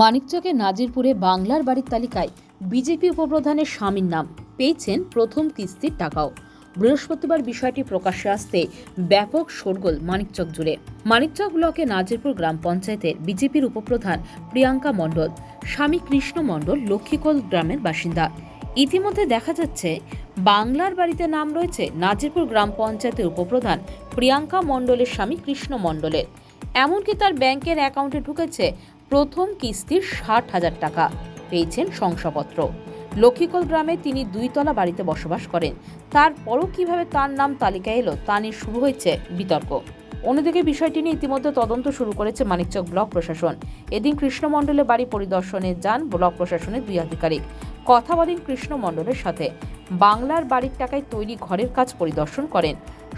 মানিকচকের নাজিরপুরে বাংলার বাড়ির তালিকায় বিজেপি উপপ্রধানের স্বামীর নাম পেয়েছেন প্রথম কিস্তির টাকাও। বৃহস্পতিবার বিষয়টি প্রকাশ্যে আসতে ব্যাপক শোরগোল মানিকচক জুড়ে। মানিকচক ব্লকে নাজিরপুর গ্রাম পঞ্চায়েতের বিজেপির উপপ্রধান প্রিয়াঙ্কা মণ্ডল স্বামী কৃষ্ণ মণ্ডল লক্ষ্মীকোল গ্রামের বাসিন্দা। ইতিমধ্যে দেখা যাচ্ছে বাংলার বাড়িতে নাম রয়েছে নাজিরপুর গ্রাম পঞ্চায়েতের উপপ্রধান প্রিয়াঙ্কা মণ্ডলের স্বামী কৃষ্ণ মণ্ডলের। এমনকি তার ব্যাংকের অ্যাকাউন্টে ঢুকেছে প্রথম কিস্তির 60,000 টাকা। পেয়েছেন শংসাপত্র। লক্ষ্মীকোল গ্রামে তিনি 2 তলা বাড়িতে বসবাস করেন। তারপরও কিভাবে তার নাম তালিকায় এলো তা নিয়ে শুরু হয়েছে বিতর্ক। অন্যদিকে বিষয়টি নিয়ে ইতিমধ্যে তদন্ত শুরু করেছে মানিকচক ব্লক প্রশাসন। এদিন কৃষ্ণ মণ্ডলের বাড়ি পরিদর্শনে যান ব্লক প্রশাসনের 2 আধিকারিক। কথা বলেন কৃষ্ণ মণ্ডলের সাথে। বাংলার বাড়ির টাকায় তৈরি ঘরের কাজ পরিদর্শন করেন।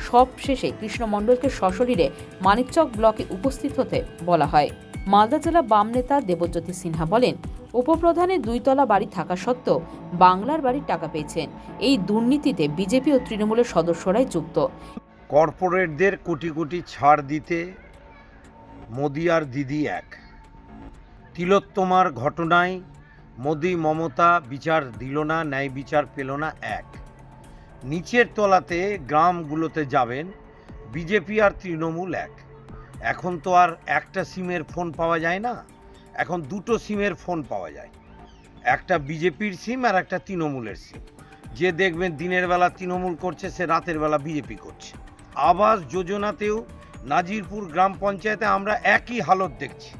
সব শেষে কৃষ্ণ মণ্ডলকে সশরীরে মানিকচক ব্লকে উপস্থিত হতে বলা হয়। মালদা জেলা বাম নেতা দেবজ্যোতি সিনহা বলেন, উপপ্রধানের 2 তলা বাড়ি থাকা সত্ত্বেও বাংলার বাড়ির টাকা পেয়েছেন। এই দুর্নীতিতে বিজেপি ও তৃণমূলের সদস্যরাই যুক্ত। কর্পোরেটদের কোটি কোটি ছাড় দিতে মোদি আর দিদি এক। তিলোত্তমার ঘটনায় মোদি মমতা বিচার দিল না, ন্যায় বিচার পেল না এক। নিচের তলাতে গ্রামগুলোতে যাবেন বিজেপি আর তৃণমূল এক। এখন তো আর একটা সিমের ফোন পাওয়া যায় না, এখন 2টো সিমের ফোন পাওয়া যায়। একটা বিজেপির সিম আর একটা তৃণমূলের সিম। যে দেখবেন দিনের বেলা তৃণমূল করছে, সে রাতের বেলা বিজেপি করছে। আবাস যোজনাতেও নাজিরপুর গ্রাম পঞ্চায়েতে আমরা একই হালত দেখছি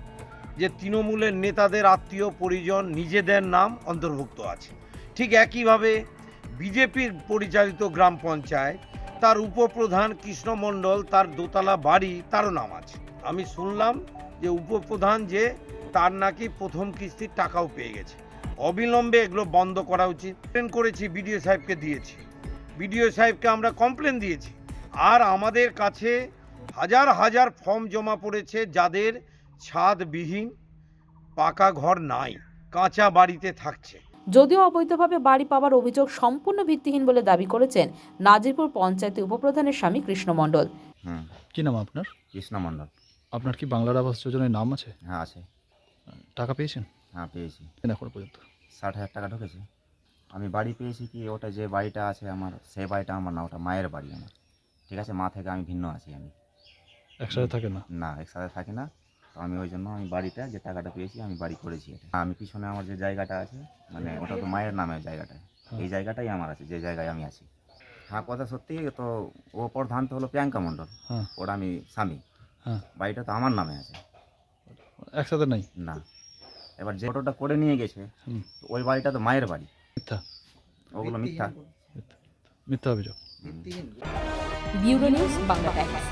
যে তৃণমূলের নেতাদের আত্মীয় পরিজন নিজেদের নাম অন্তর্ভুক্ত আছে। ঠিক একইভাবে বিজেপির পরিচালিত গ্রাম পঞ্চায়েত, তার উপপ্রধান কৃষ্ণ মণ্ডল, তার 2 তলা বাড়ি, তারও নাম আছে। আমি শুনলাম যে উপপ্রধান যে তার নাকি প্রথম কিস্তির টাকাও পেয়ে গেছে। অবিলম্বে এগুলো বন্ধ করা উচিত। কমপ্লেন করেছি, বিডিও সাহেবকে দিয়েছি, বিডিও সাহেবকে আমরা কমপ্লেন দিয়েছি। আর আমাদের কাছে হাজার হাজার ফর্ম জমা পড়েছে যাদের ছাদবিহীন পাকা ঘর নাই, কাঁচা বাড়িতে থাকছে। যদিও অবৈধভাবে বাড়ি পাওয়ার অভিযোগ সম্পূর্ণ ভিত্তিহীন বলে দাবি করেছেন নাজিরপুর পঞ্চায়েতের উপপ্রধানের স্বামী কৃষ্ণ মণ্ডল। কি নাম আপনার? কৃষ্ণ মণ্ডল। আপনার কি বাংলার আবাস যোজনায় নাম আছে? হ্যাঁ আছে। টাকা পেয়েছেন? হ্যাঁ পেয়েছি। এখন পর্যন্ত 60,000 টাকা ঢুকেছে। আমি বাড়ি পেয়েছি কি, ওটা যে বাড়িটা আছে আমার, সেই বাড়িটা আমার না, ওটা মায়ের বাড়ি আমার। ঠিক আছে, মা থেকে আমি ভিন্ন আছি। আমি একসাথে থাকে না? না, একসাথে থাকি না। তো আমি ওই জন্য আমি বাড়িটা যে টাকাটা পেয়েছি আমি বাড়ি করেছি এটা। আমি পিছনে আমার যে জায়গাটা আছে, মানে ওটা তো মায়ের নামে জায়গাটা, এই জায়গাটাই আমার আছে, যে জায়গায় আমি আছি। হ্যাঁ কথা সত্যি। তো ও প্রধান তো হলো প্রিয়াঙ্কা মণ্ডল, ওটা আমি স্বামী। বাড়িটা তো আমার নামে আছে। একসাথে নাই না। এবার যে ফটোটা করে নিয়ে গেছে, ওই বাড়িটা তো মায়ের বাড়ি। মিথ্যা, ওগুলো মিথ্যা মিথ্যা অভিযোগ। Bureau news Bangla Times.